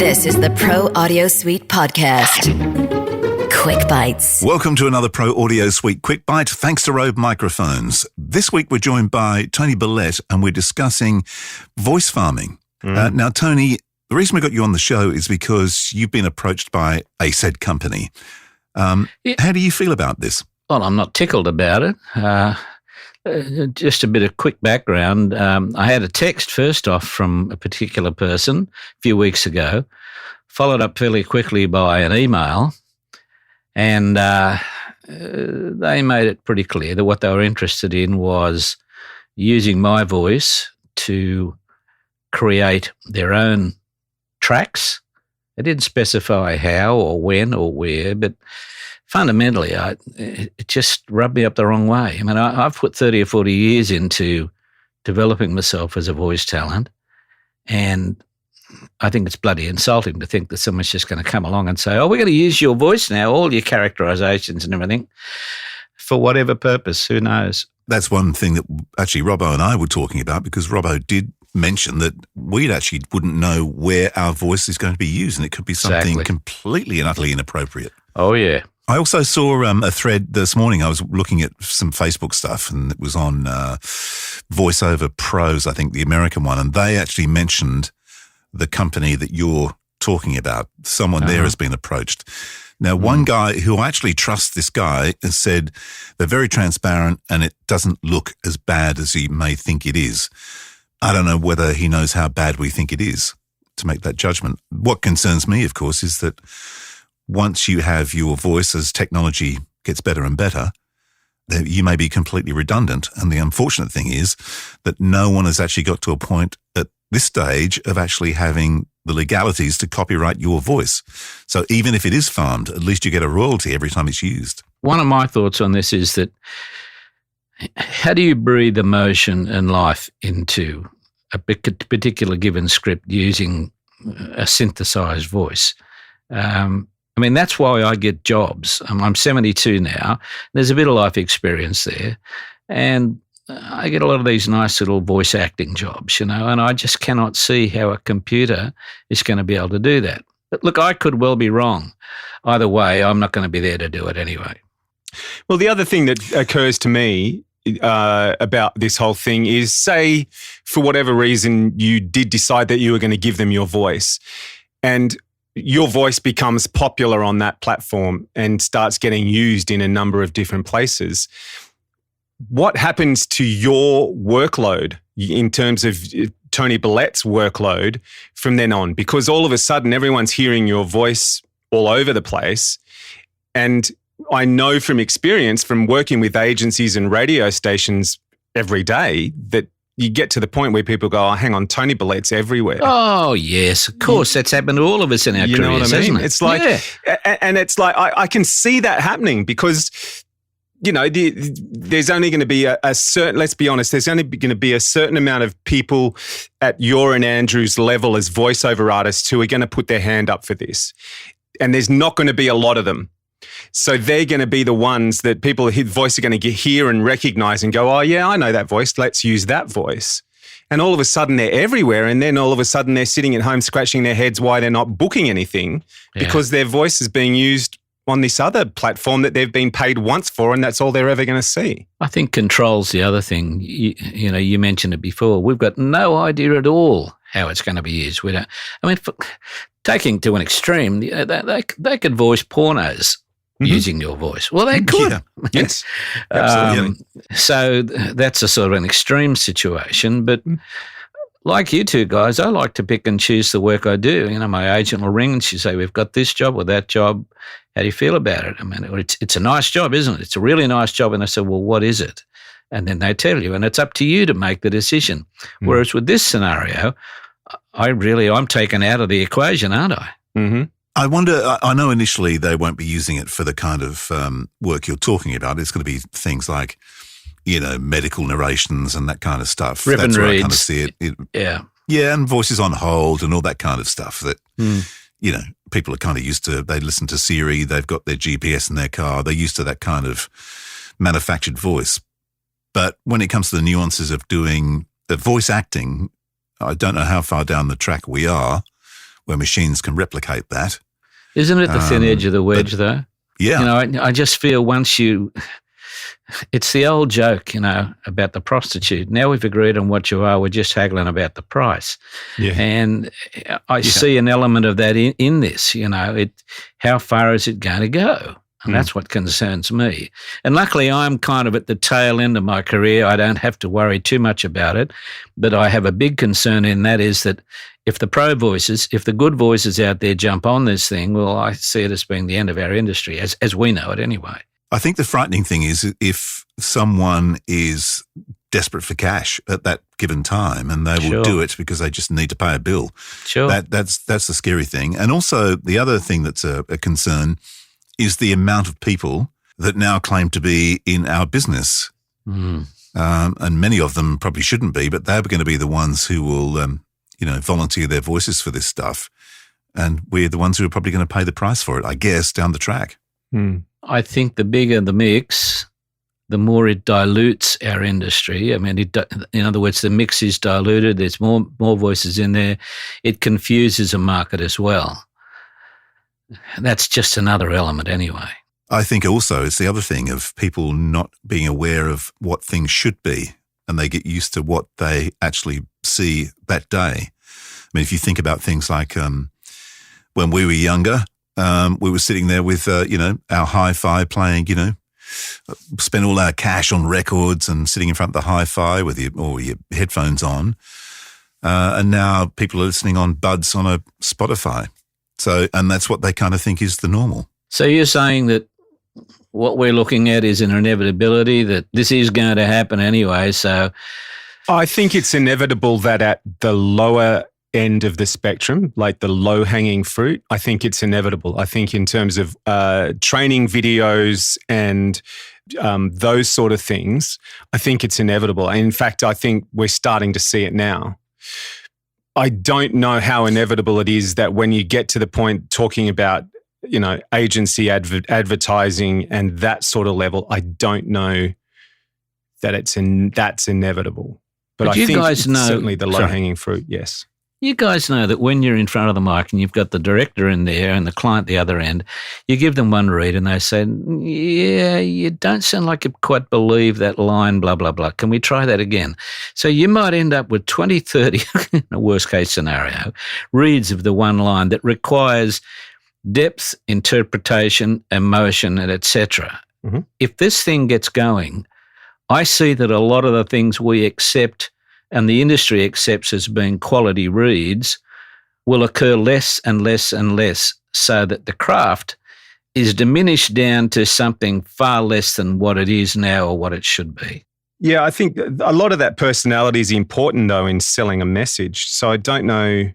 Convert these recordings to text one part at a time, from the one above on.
This is the Pro Audio Suite podcast. Quick Bites. Welcome to another Pro Audio Suite Quick Bite, thanks to Rode Microphones. This week we're joined by Tony Billette and we're discussing voice farming. Now, Tony, the reason we got you on the show is because you've been approached by a said company. How do you feel about this? Well, I'm not tickled about it. Just a bit of quick background. I had a text first off from a particular person a few weeks ago, followed up fairly quickly by an email, and they made it pretty clear that what they were interested in was using my voice to create their own tracks. They didn't specify how or when or where, but fundamentally, it just rubbed me up the wrong way. I mean, I've put 30 or 40 years into developing myself as a voice talent, and I think it's bloody insulting to think that someone's just going to come along and say, oh, we're going to use your voice now, all your characterizations and everything, for whatever purpose, who knows? That's one thing that actually Robbo and I were talking about, because Robbo did mention that we actually wouldn't know where our voice is going to be used, and it could be something completely and utterly inappropriate. Oh, yeah. I also saw a thread this morning. I was looking at some Facebook stuff, and it was on VoiceOver Pros, I think, the American one, and they actually mentioned the company that you're talking about. Someone there has been approached. Now, one guy who actually trusts this guy has said they're very transparent and it doesn't look as bad as he may think it is. I don't know whether he knows how bad we think it is to make that judgment. What concerns me, of course, is that once you have your voice, as technology gets better and better, you may be completely redundant. And the unfortunate thing is that no one has actually got to a point at this stage of actually having the legalities to copyright your voice. So even if it is farmed, at least you get a royalty every time it's used. One of my thoughts on this is that how do you breathe emotion and life into a particular given script using a synthesized voice? I mean, that's why I get jobs. I'm 72 now. There's a bit of life experience there. And I get a lot of these nice little voice acting jobs, and I just cannot see how a computer is going to be able to do that. But look, I could well be wrong. Either way, I'm not going to be there to do it anyway. Well, the other thing that occurs to me about this whole thing is, say, for whatever reason, you did decide that you were going to give them your voice, and your voice becomes popular on that platform and starts getting used in a number of different places. What happens to your workload in terms of Tony Billette's workload from then on? Because all of a sudden, everyone's hearing your voice all over the place. And I know from experience, from working with agencies and radio stations every day, that you get to the point where people go, oh, hang on, Tony Billette's everywhere. Oh, yes, of course. That's happened to all of us in our careers, know what I mean? hasn't it? It's like, and it's like, I can see that happening because, there's only going to be a certain, let's be honest, there's only going to be a certain amount of people at your and Andrew's level as voiceover artists who are going to put their hand up for this. And there's not going to be a lot of them. So they're going to be the ones that people with voice are going to hear and recognize and go, oh, yeah, I know that voice. Let's use that voice. And all of a sudden they're everywhere. And then all of a sudden they're sitting at home scratching their heads why they're not booking anything because their voice is being used on this other platform that they've been paid once for, and that's all they're ever going to see. I think control's the other thing. You mentioned it before. We've got no idea at all how it's going to be used. We don't. I mean, taking to an extreme, they could voice pornos using your voice. Well, they could. Yeah. Yes, absolutely. So that's a sort of an extreme situation, but. Like you two guys, I like to pick and choose the work I do. My agent will ring and she'll say, we've got this job or that job. How do you feel about it? I mean, it's a nice job, isn't it? It's a really nice job. And I said, well, what is it? And then they tell you, and it's up to you to make the decision. Whereas with this scenario, I'm taken out of the equation, aren't I? Mm-hmm. I wonder, I know initially they won't be using it for the kind of work you're talking about. It's going to be things like, medical narrations and that kind of stuff. Rip That's and where reads. I kind of see it. Yeah, and voices on hold and all that kind of stuff that, people are kind of used to. They listen to Siri, they've got their GPS in their car, they're used to that kind of manufactured voice. But when it comes to the nuances of doing the voice acting, I don't know how far down the track we are where machines can replicate that. Isn't it the thin edge of the wedge, though? Yeah. You know, I just feel it's the old joke, you know, about the prostitute. Now we've agreed on what you are, we're just haggling about the price. Yeah. And I see an element of that in this, you know, how far is it going to go? And that's what concerns me. And luckily, I'm kind of at the tail end of my career. I don't have to worry too much about it. But I have a big concern in that is that if the pro voices, if the good voices out there jump on this thing, well, I see it as being the end of our industry, as we know it anyway. I think the frightening thing is if someone is desperate for cash at that given time and they will do it because they just need to pay a bill. Sure. That's the scary thing. And also the other thing that's a concern is the amount of people that now claim to be in our business. And many of them probably shouldn't be, but they're going to be the ones who will, volunteer their voices for this stuff. And we're the ones who are probably going to pay the price for it, I guess, down the track. I think the bigger the mix, the more it dilutes our industry. I mean, in other words, the mix is diluted. There's more voices in there. It confuses a market as well. That's just another element anyway. I think also it's the other thing of people not being aware of what things should be, and they get used to what they actually see that day. I mean, if you think about things like when we were younger, we were sitting there with, our hi-fi playing, spend all our cash on records and sitting in front of the hi-fi with your headphones on. And now people are listening on buds on a Spotify. So, and that's what they kind of think is the normal. So you're saying that what we're looking at is an inevitability, that this is going to happen anyway. So I think it's inevitable that at the lower end of the spectrum, like the low-hanging fruit, I think it's inevitable. I think in terms of training videos and those sort of things, I think it's inevitable. And in fact, I think we're starting to see it now. I don't know how inevitable it is that when you get to the point talking about, agency advertising and that sort of level, I don't know that that's inevitable. But I you think guys it's know, certainly the low-hanging fruit, yes. You guys know that when you're in front of the mic and you've got the director in there and the client the other end, you give them one read and they say, yeah, you don't sound like you quite believe that line, blah, blah, blah. Can we try that again? So you might end up with 20, 30, in a worst case scenario, reads of the one line that requires depth, interpretation, emotion, and etc. Mm-hmm. If this thing gets going, I see that a lot of the things we accept and the industry accepts as being quality reads will occur less and less and less, so that the craft is diminished down to something far less than what it is now or what it should be. Yeah, I think a lot of that personality is important, though, in selling a message. So I don't know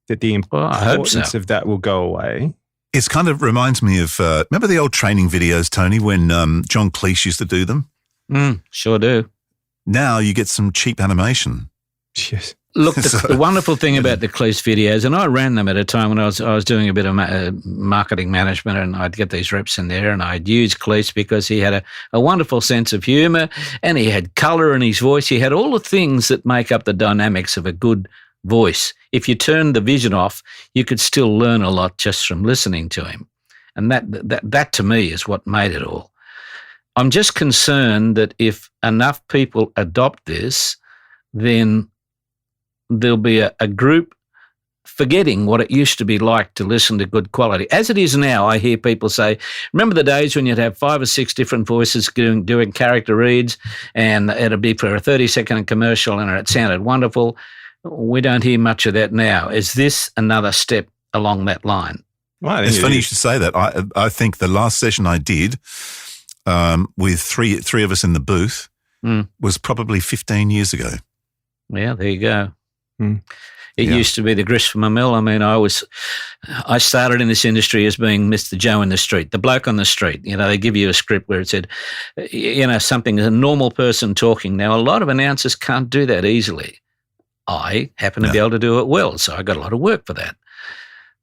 that the importance of that will go away. It kind of reminds me of, remember the old training videos, Tony, when John Cleese used to do them? Sure do. Now you get some cheap animation. Yes. Look, the wonderful thing about the Cleese videos, and I ran them at a time when I was doing a bit of marketing management, and I'd get these reps in there, and I'd use Cleese because he had a wonderful sense of humour, and he had colour in his voice. He had all the things that make up the dynamics of a good voice. If you turned the vision off, you could still learn a lot just from listening to him. And that to me is what made it all. I'm just concerned that if enough people adopt this, then there'll be a group forgetting what it used to be like to listen to good quality. As it is now, I hear people say, remember the days when you'd have 5 or 6 different voices doing character reads, and it'd be for a 30-second commercial and it sounded wonderful. We don't hear much of that now. Is this another step along that line? Well, it's funny you should say that. I think the last session I did with three of us in the booth was probably 15 years ago. Yeah, there you go. It Yeah. used to be the grist from a mill. I mean, I started in this industry as being Mr. Joe in the street, the bloke on the street. They give you a script where it said, something, a normal person talking. Now, a lot of announcers can't do that easily. I happen to be able to do it well, so I got a lot of work for that.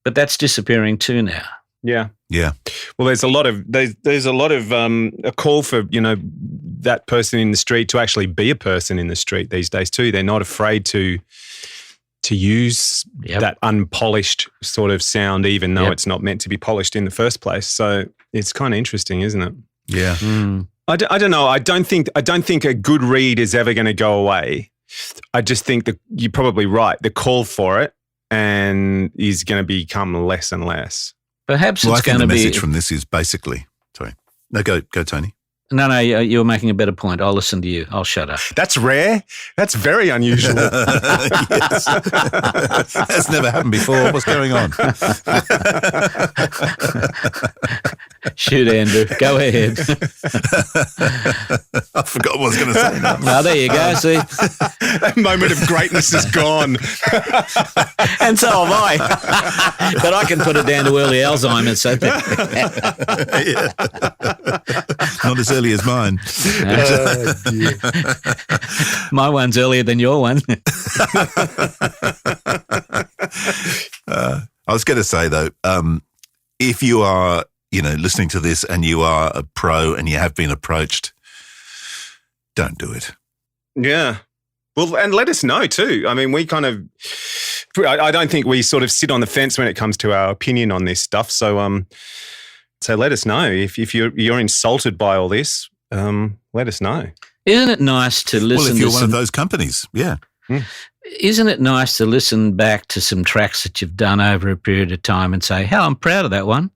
But that's disappearing too now. Yeah. Yeah. Well, there's a lot of a call for that person in the street to actually be a person in the street these days too. They're not afraid to to use that unpolished sort of sound, even though it's not meant to be polished in the first place. So it's kind of interesting, isn't it? Yeah. I don't know. I don't think a good read is ever going to go away. I just think that you're probably right. The call for it is going to become less and less. Perhaps Well, it's I think going the to be. message from this is basically, sorry. No, go, Tony. No, you're making a better point. I'll listen to you. I'll shut up. That's rare. That's very unusual. Yes. That's never happened before. What's going on? Shoot, Andrew. Go ahead. I forgot what I was going to say now. Well, there you go. See, That moment of greatness is gone. and so have I. But I can put it down to early Alzheimer's. So Not as early as mine. my one's earlier than your one. I was going to say though, if you are, listening to this and you are a pro and you have been approached, don't do it. Yeah. Well, and let us know too. I mean, I don't think we sort of sit on the fence when it comes to our opinion on this stuff. So, so let us know if you're insulted by all this. Let us know. Isn't it nice to listen? Well, if you're to one of those companies, yeah. Isn't it nice to listen back to some tracks that you've done over a period of time and say, "Hell, I'm proud of that one.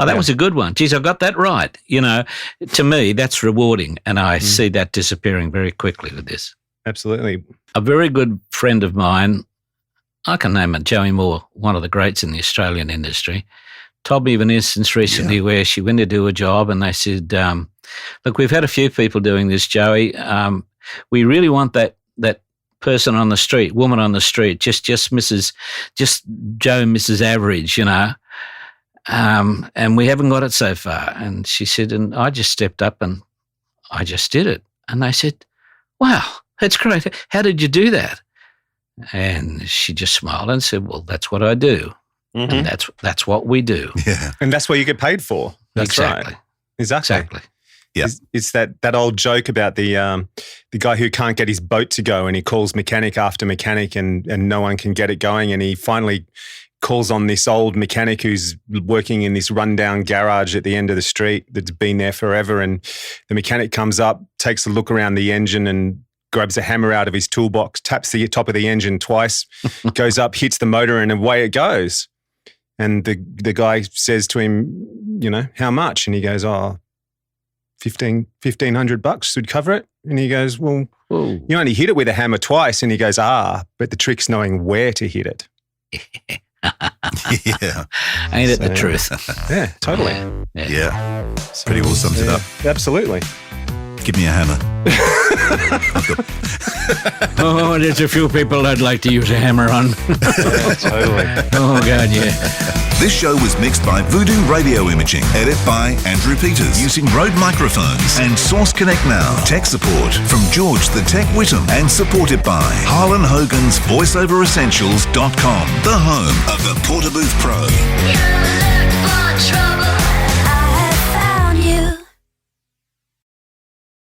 Oh, that was a good one. Geez, I got that right." To me, that's rewarding, and I see that disappearing very quickly with this. Absolutely. A very good friend of mine, I can name it, Joey Moore, one of the greats in the Australian industry, told me of an instance recently where she went to do a job and they said, look, we've had a few people doing this, Joey. We really want that person on the street, woman on the street, just Joe, Mrs. Average, and we haven't got it so far. And she said, and I just stepped up and I just did it. And they said, wow, that's great. How did you do that? And she just smiled and said, well, that's what I do. Mm-hmm. And that's what we do. Yeah. And that's what you get paid for. That's Exactly. right. Exactly. Yeah. It's that old joke about the guy who can't get his boat to go and he calls mechanic after mechanic and no one can get it going, and he finally calls on this old mechanic who's working in this rundown garage at the end of the street that's been there forever, and the mechanic comes up, takes a look around the engine and grabs a hammer out of his toolbox, taps the top of the engine twice, goes up, hits the motor, and away it goes. And the guy says to him, how much? And he goes, $1,500 should cover it. And he goes, well, Whoa. you only hit it with a hammer twice. And he goes, but the trick's knowing where to hit it. Yeah. Ain't it the truth? Yeah, totally. Yeah. Pretty well sums it up. Absolutely. Give me a hammer. Oh, there's a few people I'd like to use a hammer on. Yeah, totally. Oh, God, yeah. This show was mixed by Voodoo Radio Imaging. Edit by Andrew Peters. Using Rode microphones and Source Connect Now. Tech support from George the Tech Whittam. And supported by Harlan Hogan's VoiceOverEssentials.com. The home of the Portabooth Pro. You look for trouble.